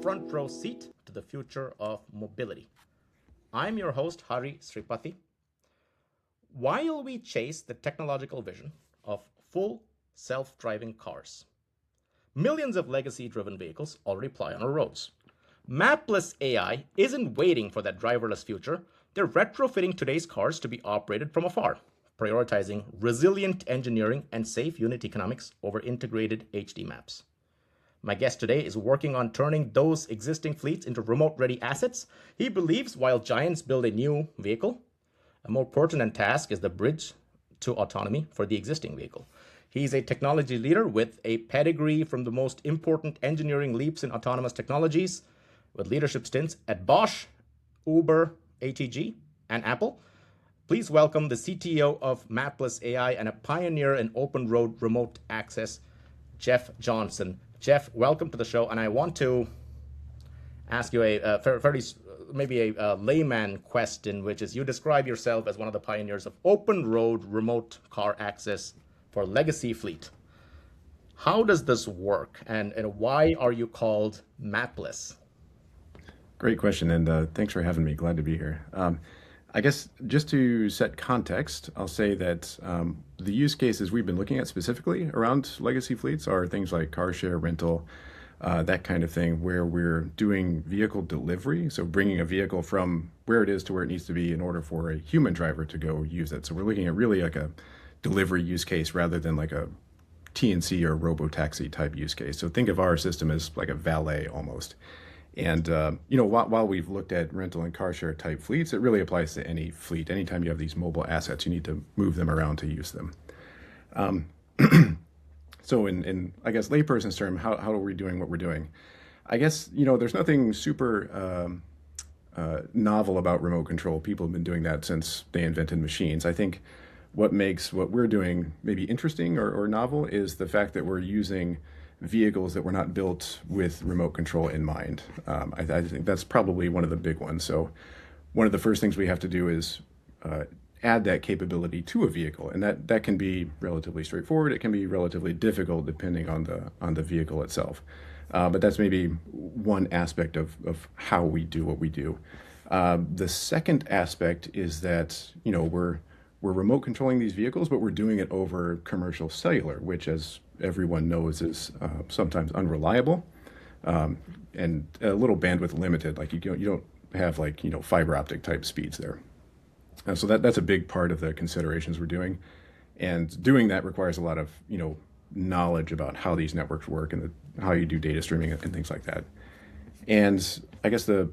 front row seat to the future of mobility. I'm your host, Hari Sripathi. While we chase the technological vision of full self-driving cars, millions of legacy-driven vehicles already ply on our roads. Mapless AI isn't waiting for that driverless future. They're retrofitting today's cars to be operated from afar, prioritizing resilient engineering and safe unit economics over integrated HD maps. My guest today is working on turning those existing fleets into remote-ready assets. He believes while giants build a new vehicle, a more pertinent task is the bridge to autonomy for the existing vehicle. He's a technology leader with a pedigree from the most important engineering leaps in autonomous technologies, with leadership stints at Bosch, Uber ATG, and Apple. Please welcome the CTO of Mapless AI and a pioneer in open road remote access, Jeff Johnson. Jeff, welcome to the show. And I want to ask you a fairly, maybe a layman question, which is you describe yourself as one of the pioneers of open road remote car access for legacy fleet. How does this work, and why are you called Mapless? Great question, and thanks for having me. Glad to be here. I guess just to set context, I'll say that the use cases we've been looking at specifically around legacy fleets are things like car share, rental, that kind of thing, where we're doing vehicle delivery. So bringing a vehicle from where it is to where it needs to be in order for a human driver to go use it. So we're looking at really like a delivery use case rather than like a TNC or robo-taxi type use case. So think of our system as like a valet almost. And, while we've looked at rental and car share type fleets, it really applies to any fleet. Anytime you have these mobile assets, you need to move them around to use them. So in, I guess, layperson's term, how are we doing what we're doing? I guess, there's nothing super novel about remote control. People have been doing that since they invented machines. I think what makes what we're doing maybe interesting or novel is the fact that we're using vehicles that were not built with remote control in mind. I think that's probably one of the big ones. So one of the first things we have to do is add that capability to a vehicle. And that can be relatively straightforward. It can be relatively difficult depending on the vehicle itself. But that's maybe one aspect of how we do what we do. The second aspect is that, we're remote controlling these vehicles, but we're doing it over commercial cellular, which, as everyone knows, is sometimes unreliable and a little bandwidth limited. Like you don't have fiber optic type speeds there. So that's a big part of the considerations we're doing, and doing that requires a lot of knowledge about how these networks work and how you do data streaming and things like that. And I guess the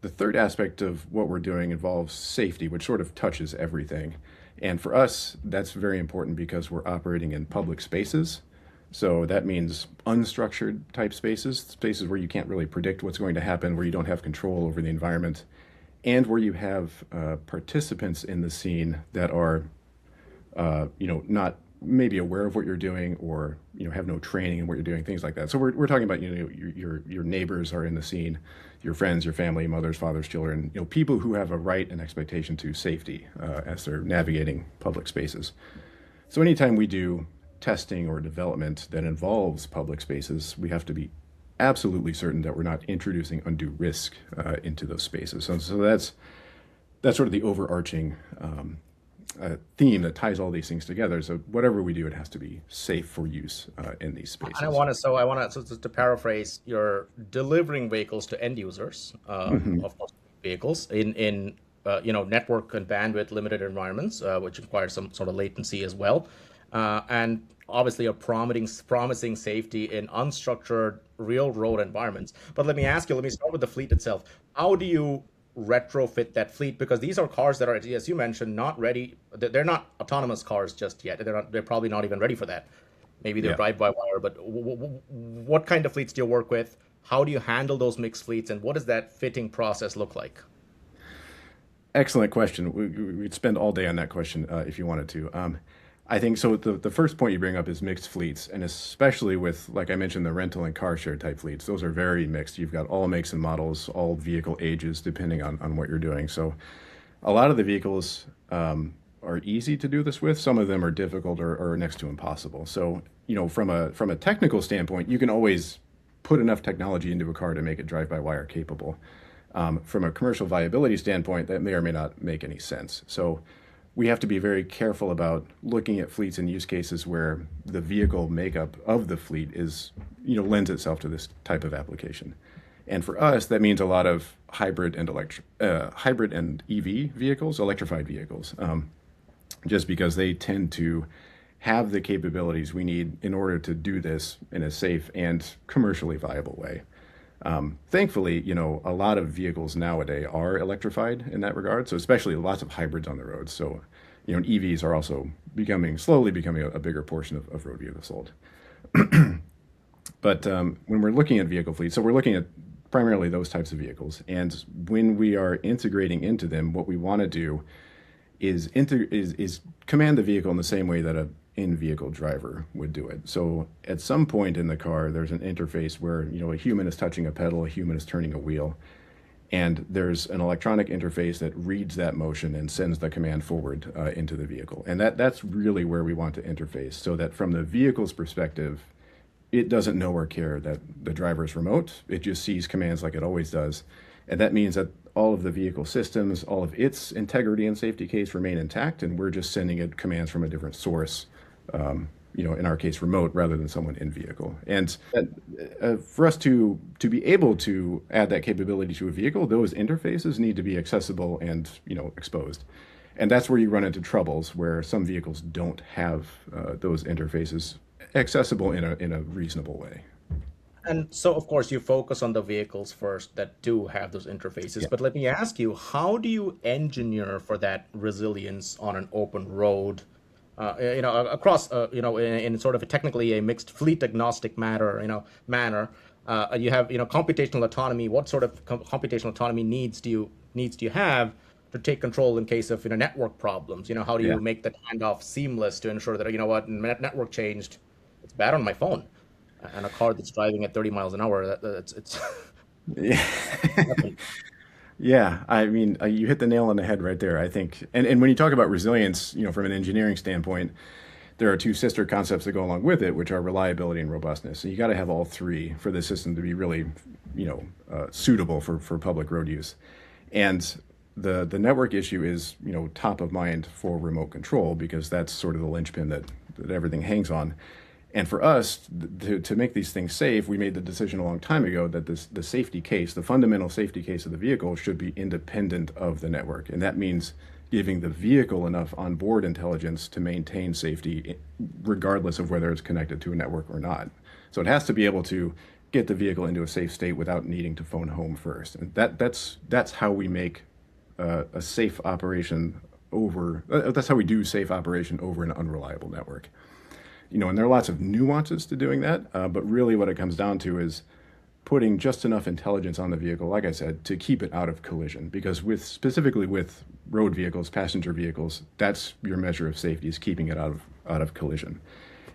third aspect of what we're doing involves safety, which sort of touches everything. And for us, that's very important because we're operating in public spaces. So that means unstructured type spaces where you can't really predict what's going to happen, where you don't have control over the environment, and where you have participants in the scene that are, not maybe aware of what you're doing or, have no training in what you're doing, things like that. So we're talking about, your neighbors are in the scene, your friends, your family, mothers, fathers, children, people who have a right and expectation to safety as they're navigating public spaces. So anytime we do testing or development that involves public spaces, we have to be absolutely certain that we're not introducing undue risk into those spaces. So that's sort of the overarching theme that ties all these things together. So whatever we do, it has to be safe for use in these spaces. And I want to paraphrase, you're delivering vehicles to end users, of course, vehicles in network and bandwidth limited environments, which require some sort of latency as well. And obviously are promising safety in unstructured real road environments. But let me start with the fleet itself. How do you retrofit that fleet? Because these are cars that are, as you mentioned, not ready. They're not autonomous cars just yet. They're probably not even ready for that. Maybe they're drive-by-wire, but what kind of fleets do you work with? How do you handle those mixed fleets, and what does that fitting process look like? Excellent question. We'd spend all day on that question if you wanted to. I think so. The first point you bring up is mixed fleets, and especially with, like I mentioned, the rental and car share type fleets. Those are very mixed. You've got all makes and models, all vehicle ages, depending on what you're doing. So a lot of the vehicles are easy to do this with. Some of them are difficult or next to impossible. So, from a technical standpoint, you can always put enough technology into a car to make it drive-by-wire capable. From a commercial viability standpoint, that may or may not make any sense. So we have to be very careful about looking at fleets and use cases where the vehicle makeup of the fleet is, lends itself to this type of application. And for us, that means a lot of hybrid and EV vehicles, electrified vehicles, just because they tend to have the capabilities we need in order to do this in a safe and commercially viable way. Thankfully, a lot of vehicles nowadays are electrified in that regard. So especially lots of hybrids on the road. So, EVs are also slowly becoming a bigger portion of road vehicles sold. But when we're looking at vehicle fleets, so we're looking at primarily those types of vehicles. And when we are integrating into them, what we want to do is command the vehicle in the same way that a in-vehicle driver would do it. So at some point in the car, there's an interface where, a human is touching a pedal, a human is turning a wheel, and there's an electronic interface that reads that motion and sends the command forward into the vehicle. And that's really where we want to interface, so that from the vehicle's perspective, it doesn't know or care that the driver is remote. It just sees commands like it always does. And that means that all of the vehicle systems, all of its integrity and safety case remain intact, and we're just sending it commands from a different source, in our case, remote rather than someone in vehicle. And for us to be able to add that capability to a vehicle, those interfaces need to be accessible and, exposed. And that's where you run into troubles where some vehicles don't have those interfaces accessible in a reasonable way. And so, of course, you focus on the vehicles first that do have those interfaces. Yeah. But let me ask you, how do you engineer for that resilience on an open road? Across, in sort of technically a mixed fleet agnostic manner. You have, computational autonomy. What sort of computational autonomy needs do you have to take control in case of, network problems? How do you Yeah. make that handoff seamless to ensure that, network changed, it's bad on my phone, and a car that's driving at 30 miles an hour, it's Yeah. Yeah, I mean, you hit the nail on the head right there, I think. And when you talk about resilience, from an engineering standpoint, there are two sister concepts that go along with it, which are reliability and robustness. So you got to have all three for the system to be really, suitable for public road use. And the network issue is, top of mind for remote control, because that's sort of the linchpin that everything hangs on. And for us, to make these things safe, we made the decision a long time ago that the safety case, the fundamental safety case of the vehicle, should be independent of the network. And that means giving the vehicle enough onboard intelligence to maintain safety, regardless of whether it's connected to a network or not. So it has to be able to get the vehicle into a safe state without needing to phone home first. And that's how we make a safe operation over. That's how we do safe operation over an unreliable network. And there are lots of nuances to doing that, but really what it comes down to is putting just enough intelligence on the vehicle, like I said, to keep it out of collision. Because specifically with road vehicles, passenger vehicles, that's your measure of safety, is keeping it out of collision.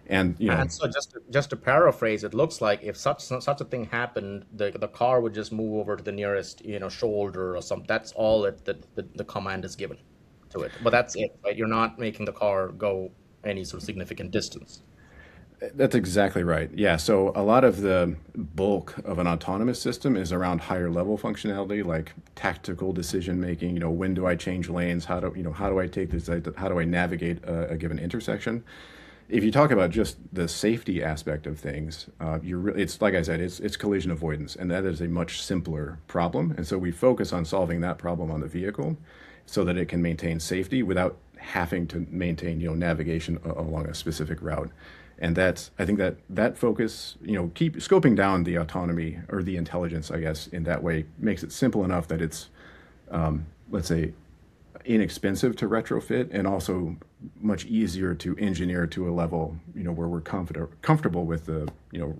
And And so just to paraphrase, it looks like if such a thing happened, the car would just move over to the nearest shoulder or something. That's all the command is given to it. But that's it, right? You're not making the car go any sort of significant distance. That's exactly right. Yeah. So a lot of the bulk of an autonomous system is around higher level functionality, like tactical decision making. When do I change lanes? How do I take this? How do I navigate a given intersection? If you talk about just the safety aspect of things, it's like I said, it's collision avoidance, and that is a much simpler problem. And so we focus on solving that problem on the vehicle, so that it can maintain safety without having to maintain navigation along a specific route. And I think that focus, keep scoping down the autonomy or the intelligence, I guess, in that way makes it simple enough that it's, let's say, inexpensive to retrofit, and also much easier to engineer to a level, where we're comfortable with the,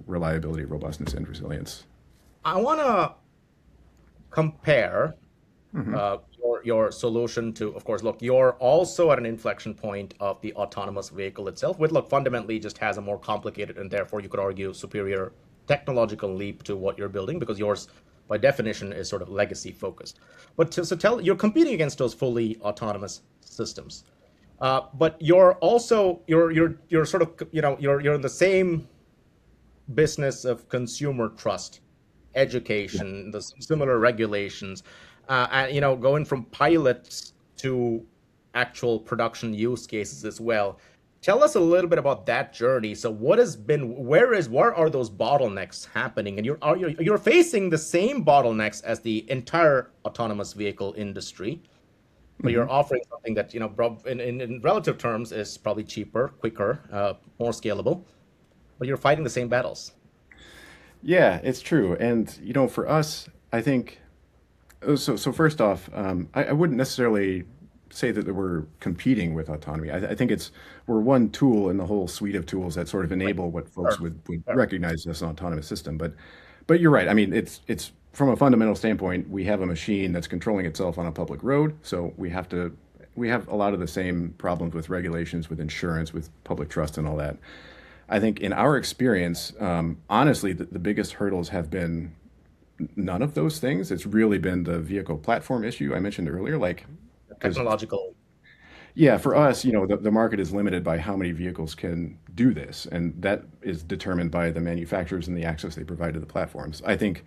reliability, robustness, and resilience. I want to compare your solution to, of course, look, you're also at an inflection point of the autonomous vehicle itself, which, look, fundamentally just has a more complicated and therefore you could argue superior technological leap to what you're building, because yours, by definition, is sort of legacy focused. But you're competing against those fully autonomous systems, but you're also you're sort of you're in the same business of consumer trust, education, the similar regulations, and going from pilots to actual production use cases as well. Tell us a little bit about that journey. So, where are those bottlenecks happening? And you're facing the same bottlenecks as the entire autonomous vehicle industry, but Mm-hmm. you're offering something that in relative terms is probably cheaper, quicker, more scalable, but you're fighting the same battles. Yeah, it's true. And for us, I think so. First off, I wouldn't necessarily say that we're competing with autonomy. I think we're one tool in the whole suite of tools that sort of Right. enable what folks Sure. would Sure. recognize as an autonomous system. But you're right. I mean, it's from a fundamental standpoint, we have a machine that's controlling itself on a public road, so we have a lot of the same problems with regulations, with insurance, with public trust, and all that. I think in our experience, honestly, the biggest hurdles have been none of those things. It's really been the vehicle platform issue I mentioned earlier. Like, because Technological. yeah, for us, the market is limited by how many vehicles can do this, and that is determined by the manufacturers and the access they provide to the platforms. I think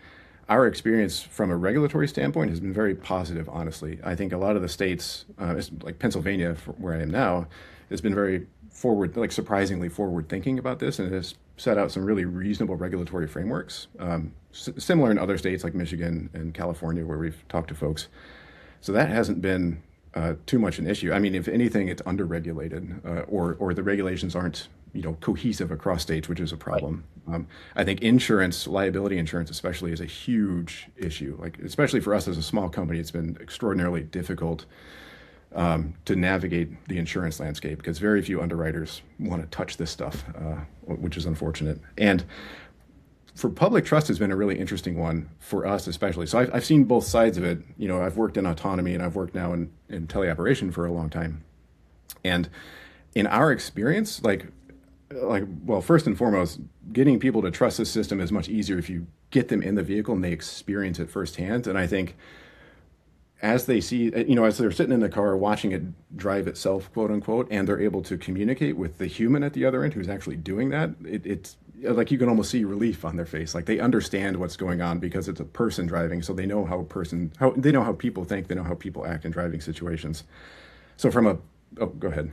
our experience from a regulatory standpoint has been very positive, honestly. I think a lot of the states, like Pennsylvania, where I am now, has been very forward, like surprisingly forward thinking about this, and has set out some really reasonable regulatory frameworks, similar in other states like Michigan and California, where we've talked to folks. So that hasn't been too much an issue. I mean, if anything, it's underregulated, or the regulations aren't cohesive across states, which is a Right. problem. I think insurance, liability insurance especially, is a huge issue. Like especially for us as a small company, it's been extraordinarily difficult to navigate the insurance landscape because very few underwriters want to touch this stuff, which is unfortunate. And for public trust has been a really interesting one for us, especially. So I've seen both sides of it. I've worked in autonomy and I've worked now in teleoperation for a long time. And in our experience, well, first and foremost, getting people to trust the system is much easier if you get them in the vehicle and they experience it firsthand. And I think as they see, as they're sitting in the car watching it drive itself, quote unquote, and they're able to communicate with the human at the other end who's actually doing that, it's like you can almost see relief on their face. Like they understand what's going on because it's a person driving, so they know how they know how people think, they know how people act in driving situations. So go ahead.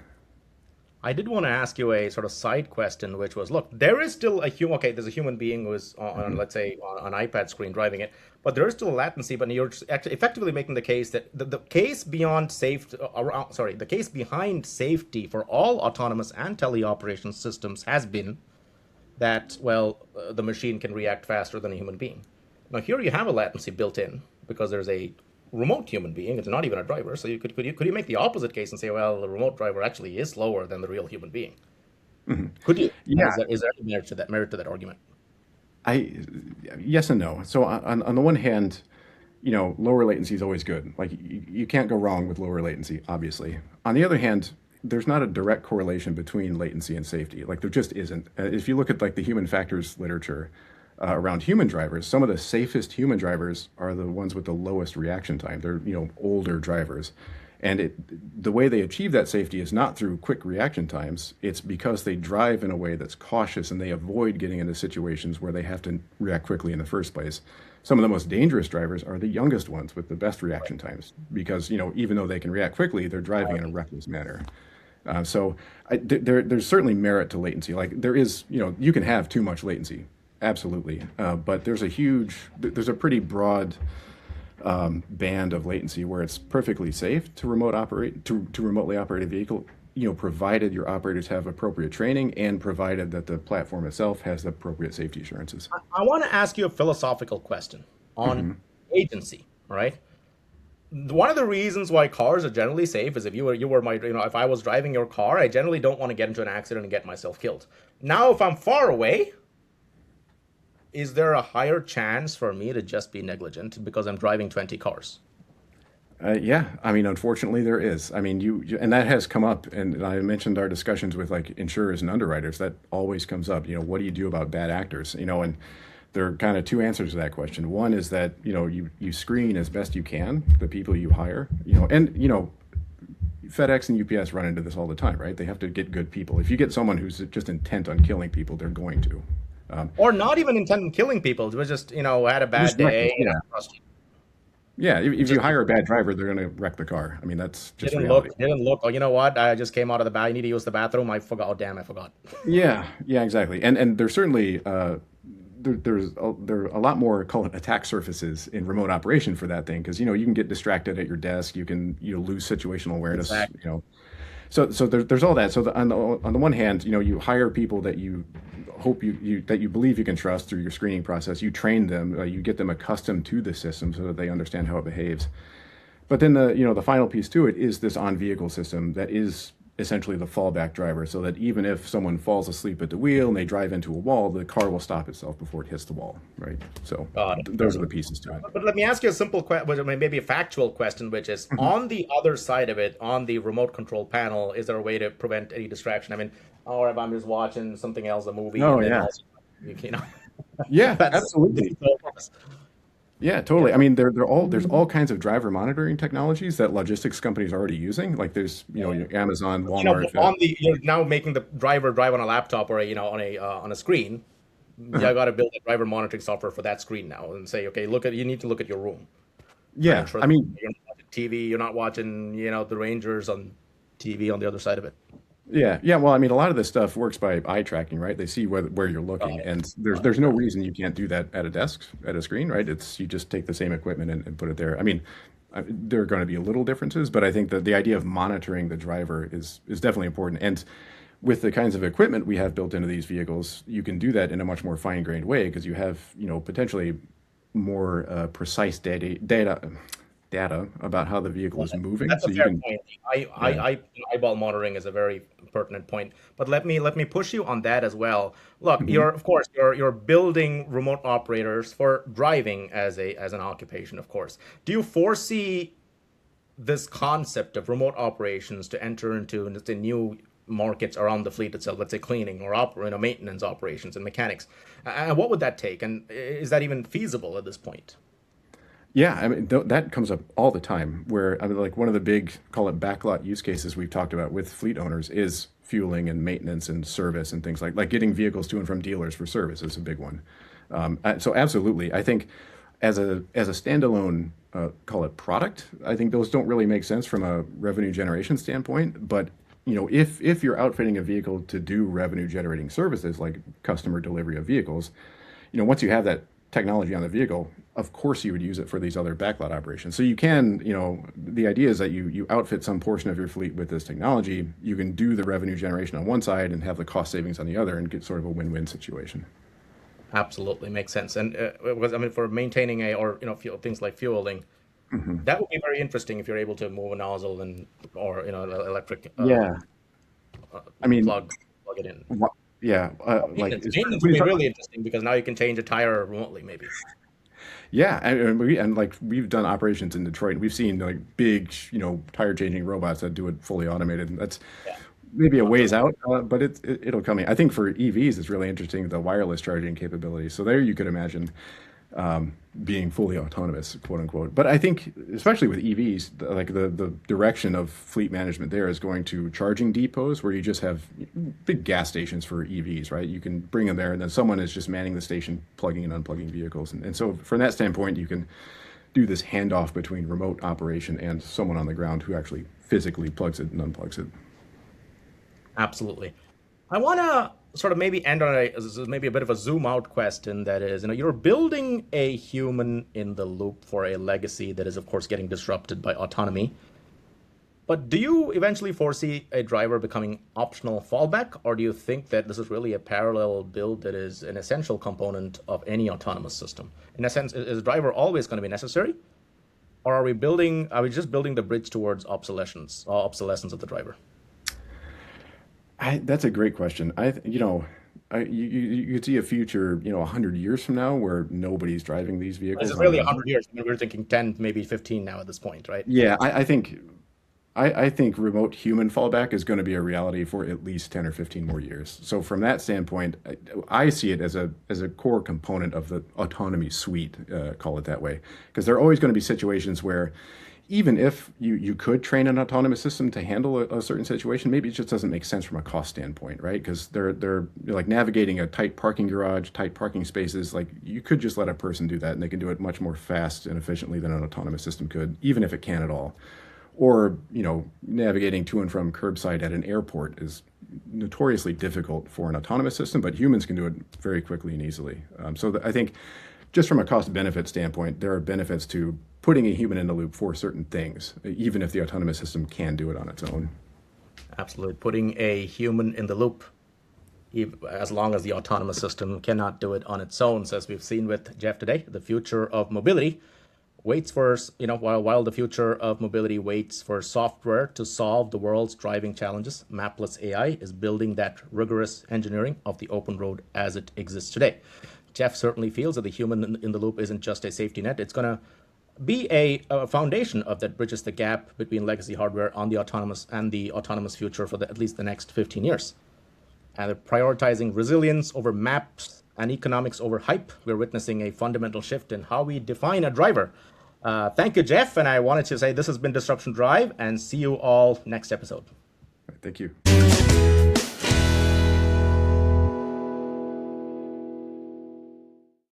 I did want to ask you a sort of side question, which was, look, there is still a human. Okay, there's a human being who is on, Hmm. let's say, on an iPad screen driving it, but there is still a latency. But you're actually effectively making the case that the case beyond safety, around, sorry, the case behind safety for all autonomous and teleoperation systems has been that, well, the machine can react faster than a human being. Now here you have a latency built in because there's a remote human being. It's not even a driver. So could you make the opposite case and say, well, the remote driver actually is slower than the real human being? Hmm. Could you? And Yeah, is there any merit to that argument? I yes and no. So on the one hand, lower latency is always good. Like you can't go wrong with lower latency, obviously. On the other hand, there's not a direct correlation between latency and safety. Like there just isn't. If you look at like the human factors literature around human drivers, some of the safest human drivers are the ones with the lowest reaction time. They're older drivers. And the way they achieve that safety is not through quick reaction times. It's because they drive in a way that's cautious and they avoid getting into situations where they have to react quickly in the first place. Some of the most dangerous drivers are the youngest ones with the best reaction times because, even though they can react quickly, they're driving in a reckless manner. There's certainly merit to latency. Like there is, you can have too much latency, absolutely. But there's a pretty broad band of latency where it's perfectly safe to remotely operate a vehicle, provided your operators have appropriate training and provided that the platform itself has the appropriate safety assurances. I want to ask you a philosophical question on Hmm. agency. All right. One of the reasons why cars are generally safe is if I was driving your car, I generally don't want to get into an accident and get myself killed. Now, if I'm far away, is there a higher chance for me to just be negligent because I'm driving 20 cars? Yeah, I mean, unfortunately, there is. I mean, and that has come up, and I mentioned our discussions with like insurers and underwriters. That always comes up. What do you do about bad actors? And there are kind of two answers to that question. One is that you screen as best you can the people you hire. And FedEx and UPS run into this all the time, right? They have to get good people. If you get someone who's just intent on killing people, they're going to. Or not even intend on killing people. It was just, had a bad Just wreck day. it. Yeah, yeah. If you Just hire a bad driver, they're going to wreck the car. I mean, that's just didn't reality. look, didn't look. Oh, you know what? I just came out of the bath. I need to use the bathroom. I forgot. Oh, damn, I forgot. Yeah, yeah, exactly. And there's certainly there are a lot more call it attack surfaces in remote operation for that thing because you can get distracted at your desk. You can lose situational awareness. Exactly. So there's all that. So on the one hand, you hire people that you hope that you believe you can trust through your screening process. You train them, you get them accustomed to the system so that they understand how it behaves. But then the final piece to it is this on vehicle system that is essentially the fallback driver, so that even if someone falls asleep at the wheel and they drive into a wall, the car will stop itself before it hits the wall, right? So Got it. those are the pieces to it. But let me ask you a simple question, maybe a factual question, which is on the other side of it, on the remote control panel, is there a way to prevent any distraction? I mean, or if I'm just watching something else, a movie, Oh and then yeah, also, you know, yeah, that's absolutely. Yeah, totally. I mean, there's all kinds of driver monitoring technologies that logistics companies are already using. Like there's your Amazon, Walmart. You're now making the driver drive on a laptop or on a screen. Yeah, I got to build a driver monitoring software for that screen now and say, okay, you need to look at your room and Yeah, ensure I that mean, you're not watching TV, you're not watching, the Rangers on TV on the other side of it. yeah, yeah. Well, I mean, a lot of this stuff works by eye tracking, right? They see where you're looking, Got it. and there's no reason you can't do that at a desk, at a screen, right? It's you just take the same equipment and put it there. I mean, there are going to be little differences, but I think that the idea of monitoring the driver is definitely important. And with the kinds of equipment we have built into these vehicles, you can do that in a much more fine-grained way because you have, potentially more precise data about how the vehicle is moving. That's a So you fair can, point. yeah. Eyeball monitoring is a very pertinent point. But let me push you on that as well. Look, Mhm. you're building remote operators for driving as an occupation, of course. Do you foresee this concept of remote operations to enter into, let's say, new markets around the fleet itself? Let's say cleaning or maintenance operations and mechanics. And what would that take? And is that even feasible at this point? Yeah, I mean that comes up all the time. Where I mean, like one of the big call it backlot use cases we've talked about with fleet owners is fueling and maintenance and service and things like getting vehicles to and from dealers for service is a big one. So absolutely, I think as a standalone call it product, I think those don't really make sense from a revenue generation standpoint. But if you're outfitting a vehicle to do revenue generating services like customer delivery of vehicles, once you have that technology on the vehicle, of course you would use it for these other backlot operations. So you can, the idea is that you outfit some portion of your fleet with this technology. You can do the revenue generation on one side and have the cost savings on the other and get sort of a win-win situation. Absolutely makes sense. And for maintaining things like fueling, Hmm. that would be very interesting if you're able to move a nozzle or electric Yeah, I mean, plug it in. yeah, like Maintenance when would you be talk, really interesting because now you can change a tire remotely, maybe. yeah, and like we've done operations in Detroit. And we've seen like big, tire changing robots that do it fully automated. And that's Yeah, maybe a ways autonomy. out, but it'll come in. I think for EVs, it's really interesting the wireless charging capability. So there you could imagine being fully autonomous, quote unquote. But I think, especially with EVs, the direction of fleet management there is going to charging depots where you just have big gas stations for EVs, right? You can bring them there, and then someone is just manning the station, plugging and unplugging vehicles. And so, from that standpoint, you can do this handoff between remote operation and someone on the ground who actually physically plugs it and unplugs it. Absolutely. I want to sort of maybe end on maybe a bit of a zoom out question that is, you're building a human in the loop for a legacy that is, of course, getting disrupted by autonomy. But do you eventually foresee a driver becoming optional fallback, or do you think that this is really a parallel build that is an essential component of any autonomous system? In a sense, is a driver always going to be necessary, or are we just building the bridge towards obsolescence of the driver? That's a great question. You could see a future, 100 years from now where nobody's driving these This vehicles is on really a. 100 years. We're thinking 10, maybe 15 now at this point, right? Yeah, I think remote human fallback is going to be a reality for at least 10 or 15 more years. So from that standpoint, I see it as a core component of the autonomy suite, call it that way, because there are always going to be situations where even if you could train an autonomous system to handle a certain situation, maybe it just doesn't make sense from a cost standpoint, right? Because they're like navigating a tight parking garage, tight parking spaces. Like you could just let a person do that, and they can do it much more fast and efficiently than an autonomous system could, even if it can at all. Or navigating to and from curbside at an airport is notoriously difficult for an autonomous system, but humans can do it very quickly and easily. I think just from a cost benefit standpoint, there are benefits to putting a human in the loop for certain things, even if the autonomous system can do it on its own. Absolutely. Putting a human in the loop, as long as the autonomous system cannot do it on its own. So as we've seen with Jeff today, the future of mobility waits for, while the future of mobility waits for software to solve the world's driving challenges, Mapless AI is building that rigorous engineering of the open road as it exists today. Jeff certainly feels that the human in the loop isn't just a safety net. It's going to be a foundation that bridges the gap between legacy hardware on the autonomous future for at least the next 15 years. And they're prioritizing resilience over maps and economics over hype. We're witnessing a fundamental shift in how we define a driver. Thank you, Jeff. And I wanted to say this has been Disruption Drive, and see you all next episode. Thank you.